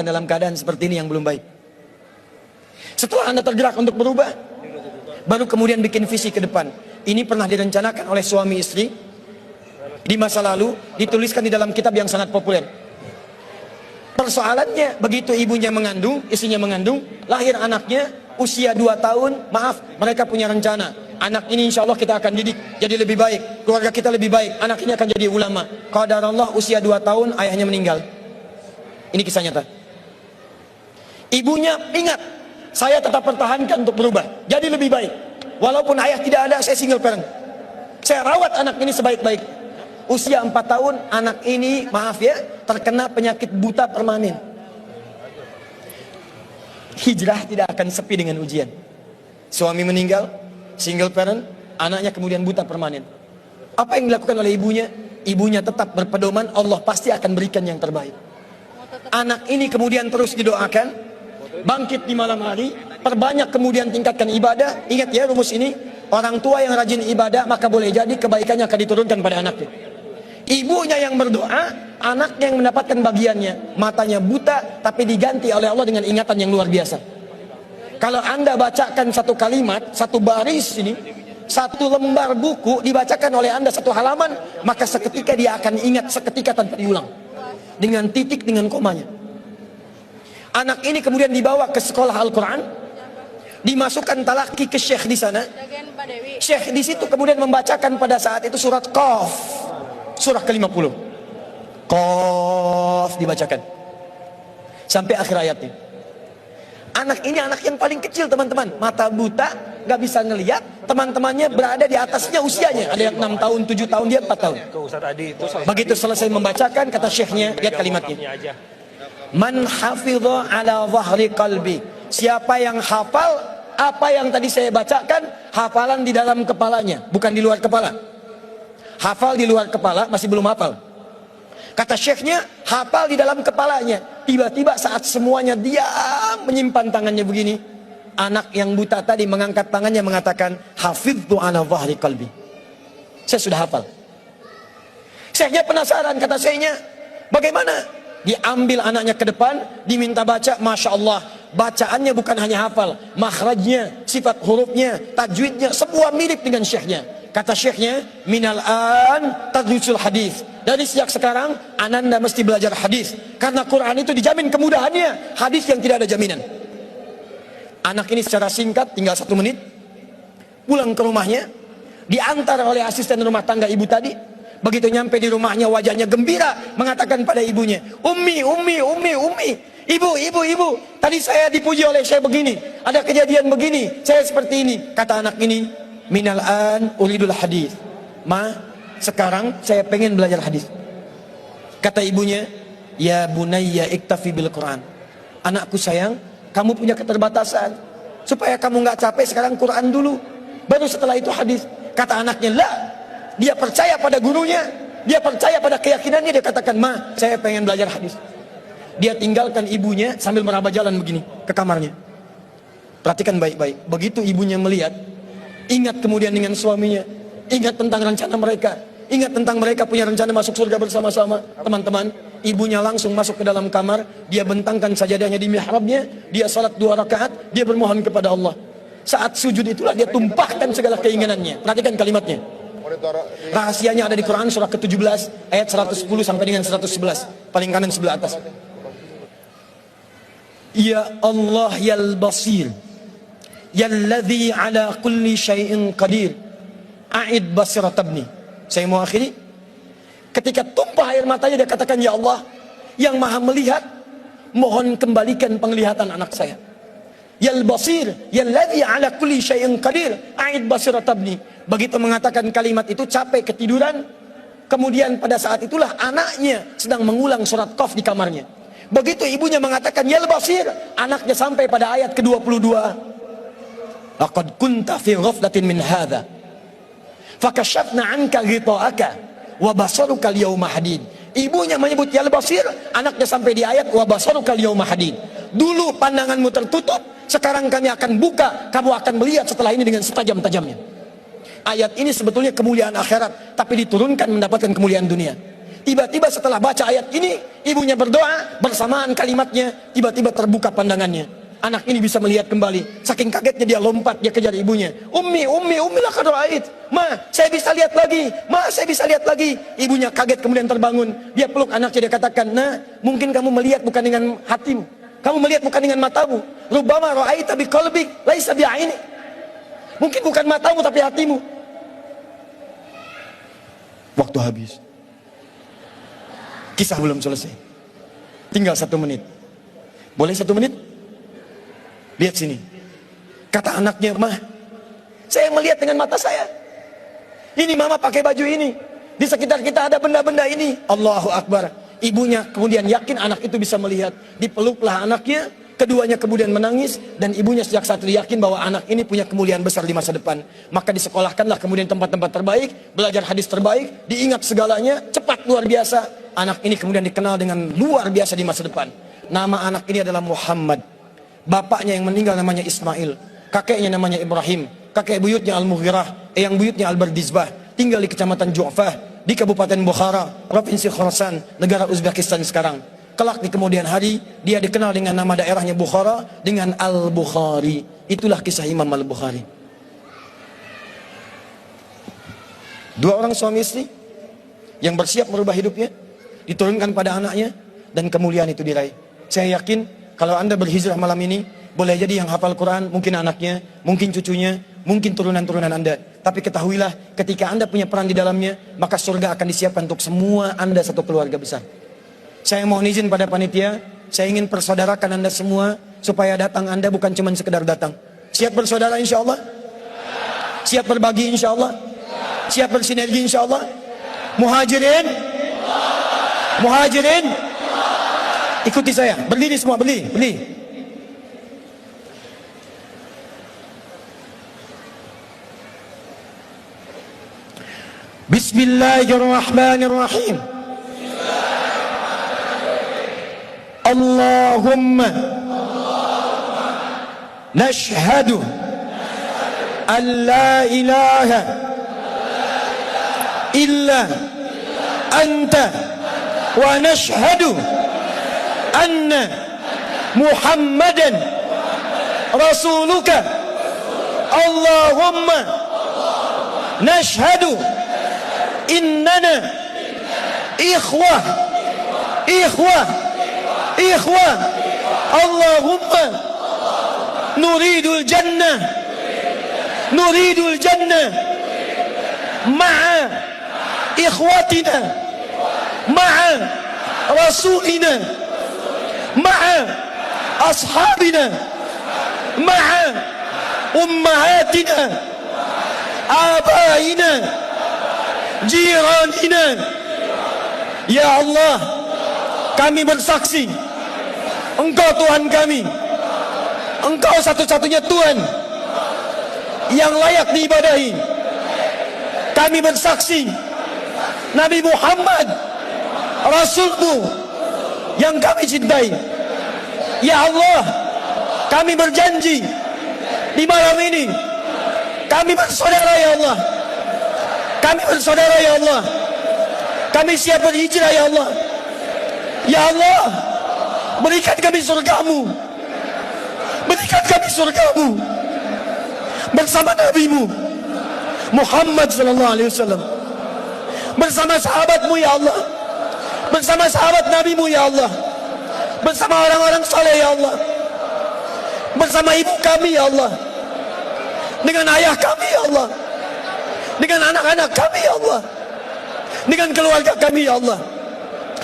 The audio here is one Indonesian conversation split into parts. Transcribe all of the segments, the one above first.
dalam keadaan seperti ini yang belum baik. Setelah Anda tergerak untuk berubah, baru kemudian bikin visi ke depan. Ini pernah direncanakan oleh suami istri di masa lalu, dituliskan di dalam kitab yang sangat populer. Persoalannya, begitu ibunya mengandung, istrinya mengandung, lahir anaknya usia 2 tahun, maaf, mereka punya rencana. Anak ini insya Allah kita akan didik jadi lebih baik, keluarga kita lebih baik, anak ini akan jadi ulama. Qadarullah usia 2 tahun ayahnya meninggal. Ini kisah nyata. Ibunya ingat, saya tetap pertahankan untuk berubah, jadi lebih baik. Walaupun ayah tidak ada, saya single parent. Saya rawat anak ini sebaik-baik. Usia 4 tahun, anak ini, maaf ya, terkena penyakit buta permanen. Hijrah tidak akan sepi dengan ujian. Suami meninggal, single parent, anaknya kemudian buta permanen. Apa yang dilakukan oleh ibunya? Ibunya tetap berpedoman, Allah pasti akan berikan yang terbaik. Anak ini kemudian terus didoakan, bangkit di malam hari, perbanyak kemudian tingkatkan ibadah. Ingat ya rumus ini, orang tua yang rajin ibadah maka boleh jadi kebaikannya akan diturunkan pada anaknya. Ibunya yang berdoa, anaknya yang mendapatkan bagiannya. Matanya buta tapi diganti oleh Allah dengan ingatan yang luar biasa. Kalau Anda bacakan satu kalimat, satu baris ini, satu lembar buku dibacakan oleh Anda satu halaman, maka seketika dia akan ingat seketika tanpa diulang, dengan titik, dengan komanya. Anak ini kemudian dibawa ke sekolah Al-Quran, dimasukkan talaki ke syekh di sana. Syekh di situ kemudian membacakan pada saat itu surat Qaf, surah ke-50. Qaf dibacakan sampai akhir ayatnya. Anak ini anak yang paling kecil teman-teman, mata buta, gak bisa ngelihat. Teman-temannya berada di atasnya usianya, ada yang 6 tahun, 7 tahun, dia 4 tahun. Begitu selesai membacakan, kata syekhnya, lihat kalimatnya, man hafidha ala zahri qalbi, siapa yang hafal apa yang tadi saya bacakan, hafalan di dalam kepalanya, bukan di luar kepala. Hafal di luar kepala masih belum hafal. Kata syekhnya, hafal di dalam kepalanya. Tiba-tiba saat semuanya diam menyimpan tangannya begini, anak yang buta tadi mengangkat tangannya mengatakan, hafidhu ala zahri qalbi, saya sudah hafal. Syekhnya penasaran, kata syekhnya, bagaimana? Diambil anaknya ke depan, diminta baca, Masya Allah, bacaannya bukan hanya hafal, makhrajnya, sifat hurufnya, tajwidnya, semua mirip dengan syekhnya. Kata syekhnya, minal an tadrusul hadis, dari sejak sekarang ananda mesti belajar hadis, karena Quran itu dijamin kemudahannya, hadis yang tidak ada jaminan. Anak ini secara singkat, tinggal 1 menit, pulang ke rumahnya, diantar oleh asisten rumah tangga ibu tadi. Begitu nyampe di rumahnya, wajahnya gembira, mengatakan pada ibunya, Ummi, ibu, tadi saya dipuji oleh saya begini, ada kejadian begini, saya seperti ini. Kata anak ini, minal an uridul hadis, ma, sekarang saya pengen belajar hadis. Kata ibunya, ya bunayya iktafi bil Quran, anakku sayang, kamu punya keterbatasan, supaya kamu nggak capek sekarang Quran dulu, baru setelah itu hadis. Kata anaknya, lah, dia percaya pada gurunya, dia percaya pada keyakinannya, dia katakan, ma, saya pengen belajar hadis. Dia tinggalkan ibunya sambil meraba jalan begini ke kamarnya. Perhatikan baik-baik, begitu ibunya melihat, ingat kemudian dengan suaminya, ingat tentang rencana mereka, ingat tentang mereka punya rencana masuk surga bersama-sama. Teman-teman, ibunya langsung masuk ke dalam kamar, dia bentangkan sajadahnya di mihrabnya, dia salat 2 rakaat, dia bermohon kepada Allah. Saat sujud itulah dia tumpahkan segala keinginannya. Perhatikan kalimatnya. Rahasianya ada di Quran surah ke-17 ayat 110 sampai dengan 111, paling kanan sebelah atas. Ya Allah yal basir, yalladzi ala kulli syai'in qadir, a'id basirat ibni. Saya mau akhiri. Ketika tumpah air matanya, dia katakan, ya Allah yang maha melihat, mohon kembalikan penglihatan anak saya. Yal basir, yalladzi ala kulli syai'in qadir, a'id basirat ibni. Begitu mengatakan kalimat itu, capek ketiduran. Kemudian pada saat itulah anaknya sedang mengulang surat Qaf di kamarnya. Begitu ibunya mengatakan yal basir, anaknya sampai pada ayat ke-22. Laqad kunta fi ghaflatin min hadza fakashafna 'anka ghita'aka wa basaruka al-yawma hadid. Ibunya menyebut yal basir, anaknya sampai di ayat wa basaruka al-yawma hadid. Dulu pandanganmu tertutup, sekarang kami akan buka, kamu akan melihat setelah ini dengan setajam-tajamnya. Ayat ini sebetulnya kemuliaan akhirat, tapi diturunkan mendapatkan kemuliaan dunia. Tiba-tiba setelah baca ayat ini, ibunya berdoa, bersamaan kalimatnya, tiba-tiba terbuka pandangannya. Anak ini bisa melihat kembali. Saking kagetnya dia lompat, dia kejar ibunya. Ummi laqad ra'ait. Ma, saya bisa lihat lagi. Ma, saya bisa lihat lagi. Ibunya kaget kemudian terbangun. Dia peluk anaknya, dia katakan, "Nah, mungkin kamu melihat bukan dengan hatimu. Kamu melihat bukan dengan matamu. Rubbama ra'aita biqalbik, laisa bi'aini." Mungkin bukan matamu tapi hatimu. Waktu habis. Kisah belum selesai. Tinggal 1 menit. Boleh 1 menit? Lihat sini. Kata anaknya, "Mah, saya melihat dengan mata saya. Ini mama pakai baju ini. Di sekitar kita ada benda-benda ini." Allahu Akbar. Ibunya kemudian yakin anak itu bisa melihat. Dipeluklah anaknya. Keduanya kemudian menangis. Dan ibunya sejak saat itu yakin bahwa anak ini punya kemuliaan besar di masa depan. Maka disekolahkanlah kemudian tempat-tempat terbaik. Belajar hadis terbaik. Diingat segalanya. Cepat luar biasa. Anak ini kemudian dikenal dengan luar biasa di masa depan. Nama anak ini adalah Muhammad. Bapaknya yang meninggal namanya Ismail. Kakeknya namanya Ibrahim. Kakek buyutnya Al-Mughirah. Eyang buyutnya Al-Bardizbah. Tinggal di kecamatan Ju'fah, di Kabupaten Bukhara, Provinsi Khorasan, negara Uzbekistan sekarang. Kelak di kemudian hari, dia dikenal dengan nama daerahnya Bukhara, dengan Al-Bukhari. Itulah kisah Imam Al-Bukhari. 2 orang suami istri yang bersiap merubah hidupnya, diturunkan pada anaknya, dan kemuliaan itu diraih. Saya yakin kalau Anda berhijrah malam ini, boleh jadi yang hafal Quran, mungkin anaknya, mungkin cucunya, mungkin turunan-turunan Anda. Tapi ketahuilah, ketika Anda punya peran di dalamnya, maka surga akan disiapkan untuk semua Anda satu keluarga besar. Saya mohon izin pada panitia, saya ingin persaudarakan Anda semua, supaya datang Anda bukan cuma sekedar datang. Siap bersaudara insya Allah? Siap berbagi insya Allah? Siap bersinergi insya Allah? Muhajirin? Muhajirin? Ikuti saya, berdiri semua, berdiri. Bismillahirrahmanirrahim. Allahumma nashhadu an la ilaha illa anta wa nashhadu anna Muhammadan rasuluka. Allahumma nashhadu innana ikhwah. Allahumma nuridul jannah ma'a ikhwatina ma'a rasulina ma'a ashabina ma'a ummahatina abaina jiranina. Ya Allah, kami bersaksi Engkau Tuhan kami, Engkau satu-satunya Tuhan yang layak diibadahi. Kami bersaksi Nabi Muhammad Rasulmu yang kami cintai. Ya Allah, kami berjanji di malam ini kami bersaudara ya Allah. Kami bersaudara ya Allah. Kami siap berhijrah ya Allah. Ya Allah, berikan kami surgamu. Berikan kami surgamu bersama Nabi-Mu Muhammad sallallahu alaihi wasallam, bersama sahabat-Mu ya Allah, bersama sahabat Nabi-Mu ya Allah, bersama orang-orang saleh ya Allah, bersama ibu kami ya Allah, dengan ayah kami ya Allah, dengan anak-anak kami ya Allah, dengan keluarga kami ya Allah.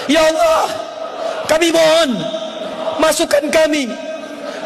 Ya Allah, kami mohon masukkan kami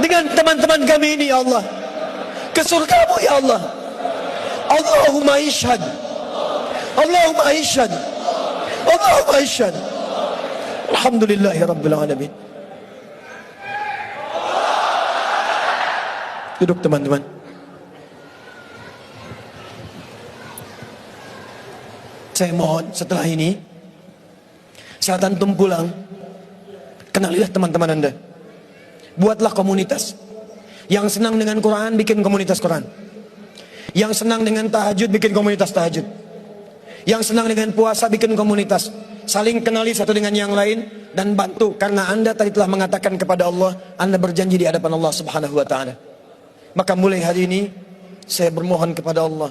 dengan teman-teman kami ini ya Allah ke surga-Mu ya Allah. Allahumma ishhad, Allahumma ishhad, Allahumma ishhad. Alhamdulillahi rabbil alamin. Duduk teman-teman. Saya mohon setelah ini, saat antum pulang, kenalilah teman-teman Anda. Buatlah komunitas. Yang senang dengan Quran, bikin komunitas Quran. Yang senang dengan tahajud, bikin komunitas tahajud. Yang senang dengan puasa, bikin komunitas. saling kenali satu dengan yang lain, dan bantu, karena Anda tadi telah mengatakan kepada Allah, Anda berjanji di hadapan Allah Subhanahu wa taala. Maka mulai hari ini saya bermohon kepada Allah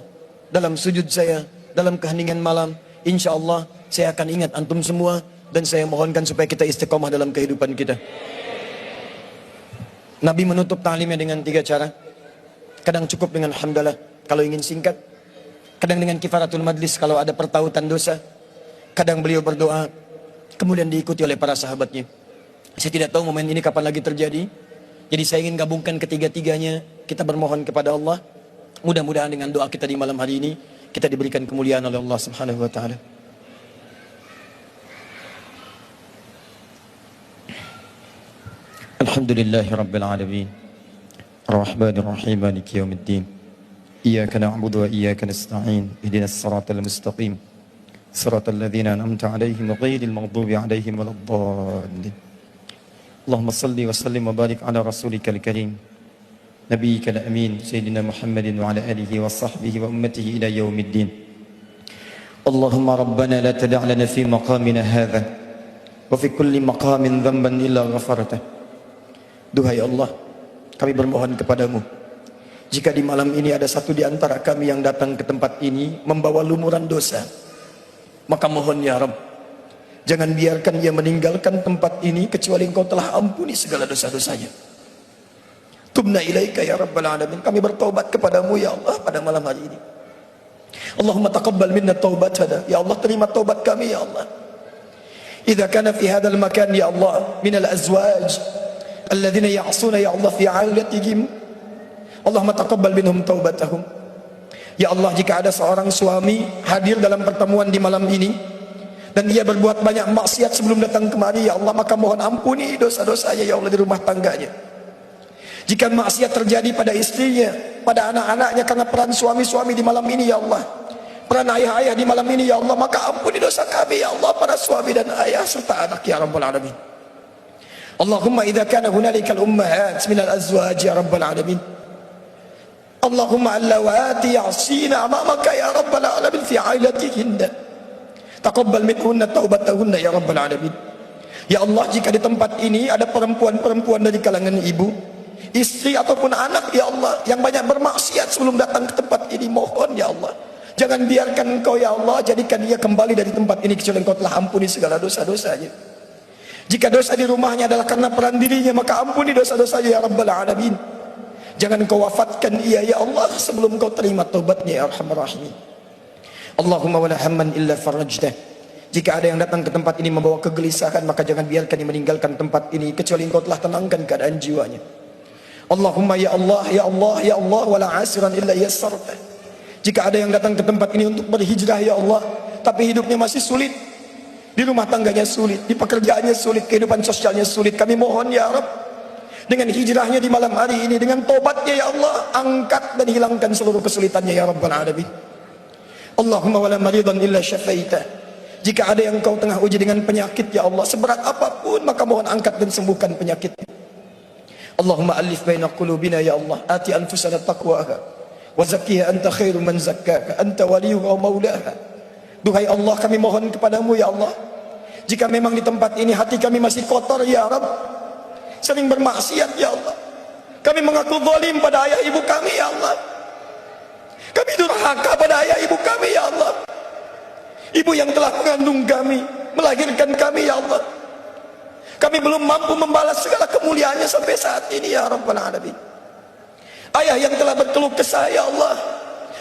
dalam sujud saya, dalam keheningan malam, insya Allah saya akan ingat antum semua, dan saya mohonkan supaya kita istiqomah dalam kehidupan kita. Nabi menutup ta'limnya dengan 3 cara. Kadang cukup dengan hamdalah kalau ingin singkat, kadang dengan kifaratul majlis kalau ada pertautan dosa, kadang beliau berdoa, kemudian diikuti oleh para sahabatnya. Saya tidak tahu momen ini kapan lagi terjadi, jadi saya ingin gabungkan ketiga-tiganya. Kita bermohon kepada Allah, mudah-mudahan dengan doa kita di malam hari ini kita diberikan kemuliaan oleh Allah Subhanahu wa taala. Alhamdulillahi rabbil alamin, Ar-Rahmanir Rahim, Maliki yaumiddin. Iyyaka na'budu wa iyyaka nasta'in. Ihdinas siratal mustaqim. Siratal ladzina an'amta 'alaihim ghairil maghdubi 'alaihim waladdallin. Allahumma shalli wa sallim wa barik 'ala rasulikal karim, nabiyyikal amin, sayyidina Muhammadin wa 'ala alihi wa sahbihi wa ummatihi ila yaumiddin. Allahumma rabbana la tada' lana fi maqamina hadha wa fi kulli maqamin dhanban illa ghafartah. Duhai Allah, kami bermohon kepadamu, jika di malam ini ada satu di antara kami yang datang ke tempat ini membawa lumuran dosa, maka mohon ya Rabb, jangan biarkan ia meninggalkan tempat ini kecuali Engkau telah ampuni segala dosa-dosanya. Tubna ilaika ya Rabbal alamin, kami bertaubat kepadamu ya Allah pada malam hari ini. Allahumma taqabbal minna taubatana, ya Allah terima taubat kami ya Allah. Idza kana fi hadzal makan ya Allah min al-azwaj alladzina ya'suna ya Allah fi 'ailatihim, Allahumma taqabbal minhum taubatahum. Ya Allah, jika ada seorang suami hadir dalam pertemuan di malam ini dan dia berbuat banyak maksiat sebelum datang kemari ya Allah, maka mohon ampuni dosa-dosanya ya Allah di rumah tangganya. Jika maksiat terjadi pada istrinya, pada anak-anaknya karena peran suami-suami di malam ini ya Allah, peran ayah-ayah di malam ini ya Allah, maka ampuni dosa kami ya Allah, para suami dan ayah serta anak ya Rabbal alamin. Allahumma idza kana hunalikal ummahat minal azwaj ya Rabbal alamin, Allahumma allawati ya'sina amamaka ya Rabbal alamin fi 'ailatihinna, taqabbal minhunna taubatahunna ya Rabbal alamin. Ya Allah, jika di tempat ini ada perempuan-perempuan dari kalangan ibu, istri ataupun anak ya Allah yang banyak bermaksiat sebelum datang ke tempat ini, mohon ya Allah, jangan biarkan Engkau ya Allah jadikan dia kembali dari tempat ini kecuali Engkau telah ampuni segala dosa-dosanya. Jika dosa di rumahnya adalah karena peran dirinya, maka ampuni dosa-dosanya ya Rabbal alamin. Jangan Engkau wafatkan ia ya Allah sebelum Engkau terima taubatnya ya Arhamar Rahimin. Allahumma wala hamman illa farajtah, jika ada yang datang ke tempat ini membawa kegelisahan, maka jangan biarkan dia meninggalkan tempat ini kecuali Engkau telah tenangkan keadaan jiwanya. Allahumma ya Allah ya Allah ya Allah wala asiran illa yassartah, jika ada yang datang ke tempat ini untuk berhijrah ya Allah, tapi hidupnya masih sulit, di rumah tangganya sulit, di pekerjaannya sulit, kehidupan sosialnya sulit, kami mohon ya Rabb, dengan hijrahnya di malam hari ini, dengan tobatnya ya Allah, angkat dan hilangkan seluruh kesulitannya ya Rabbal alamin. Allahumma wala maridan illa syafaitah, jika ada yang Kau tengah uji dengan penyakit ya Allah, seberat apapun, maka mohon angkat dan sembuhkan penyakitnya. Allahumma alif baina qulubina ya Allah, ati anfusana taqwaha wa zakkiha anta khairu man zakkaha anta waliyuha wa maulaha. Duhai Allah, kami mohon kepadamu ya Allah, jika memang di tempat ini hati kami masih kotor ya Rabb, sering bermaksiat ya Allah, kami mengaku zalim pada ayah ibu kami ya Allah, kami durhaka pada ayah ibu kami ya Allah, ibu yang telah mengandung kami, melahirkan kami ya Allah, kami belum mampu membalas segala kemuliaannya sampai saat ini ya Rabbal alamin. Ayah yang telah berkeluh kesah ya Allah,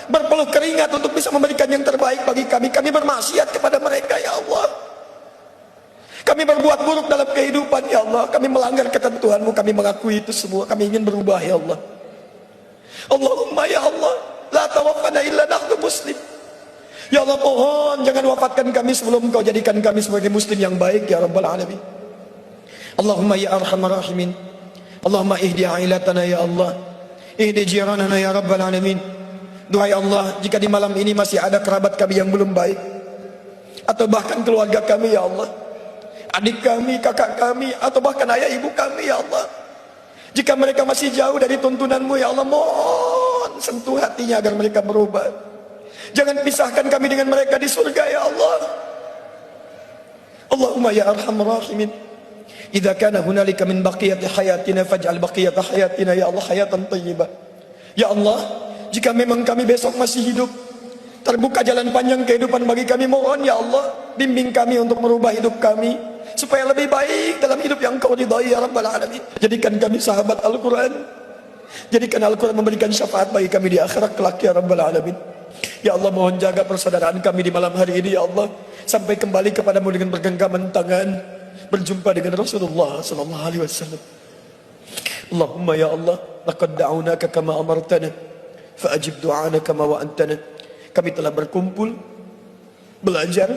berpeluh keringat untuk bisa memberikan yang terbaik bagi kami, kami bermaksiat kepada mereka ya Allah, kami berbuat buruk dalam kehidupan ya Allah, kami melanggar ketentuan-Mu, kami mengakui itu semua, kami ingin berubah ya Allah. Allahumma ya Allah la tawaffana illa nahnu muslim, ya Allah mohon jangan wafatkan kami sebelum Kau jadikan kami sebagai muslim yang baik ya Rabbal alamin. Allahumma ya arhamar rahimin, Allahumma ihdi ailatana ya Allah, ihdi jiranana ya Rabbal alamin. Duhai Allah, jika di malam ini masih ada kerabat kami yang belum baik, atau bahkan keluarga kami ya Allah, adik kami, kakak kami, atau bahkan ayah ibu kami ya Allah, jika mereka masih jauh dari tuntunan-Mu ya Allah, mohon sentuh hatinya agar mereka berubah. Jangan pisahkan kami dengan mereka di surga ya Allah. Allahumma ya arhamar rahimin, idza kana hunalika min baqiyati hayatina faj'al baqiyata hayatina ya Allah hayatan thayyibah. Ya Allah, jika memang kami besok masih hidup, terbuka jalan panjang kehidupan bagi kami, mohon ya Allah, bimbing kami untuk merubah hidup kami supaya lebih baik dalam hidup yang Kau ridhai ya Rabbal Alamin. Jadikan kami sahabat Al-Quran, jadikan Al-Quran memberikan syafaat bagi kami di akhirat kelak ya Rabbal Alamin. Ya Allah, mohon jaga persaudaraan kami di malam hari ini ya Allah, sampai kembali kepadamu dengan bergenggaman tangan, berjumpa dengan Rasulullah sallallahu alaihi wasallam. Allahumma ya Allah, laqad da'unaka kama amartana fa'ajib du'ana kama wa'antana. Kami telah berkumpul, belajar,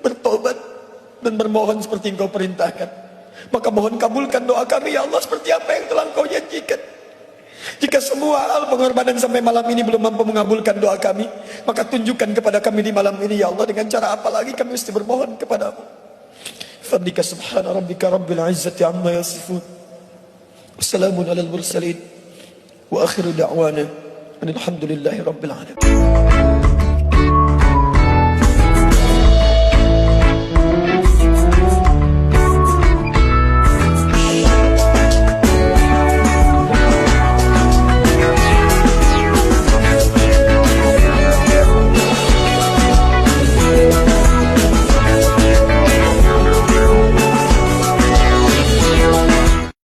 bertobat, dan bermohon seperti Engkau perintahkan. Maka mohon kabulkan doa kami ya Allah seperti apa yang telah Engkau janjikan. Jika semua hal pengorbanan sampai malam ini belum mampu mengabulkan doa kami, maka tunjukkan kepada kami di malam ini ya Allah, dengan cara apa lagi kami mesti bermohon kepadamu. Fadlika subhana rabbika rabbil izzati amma yasifun, wassalamun alal mursalin, wa akhiru da'wana alhamdulillahi rabbil alamin.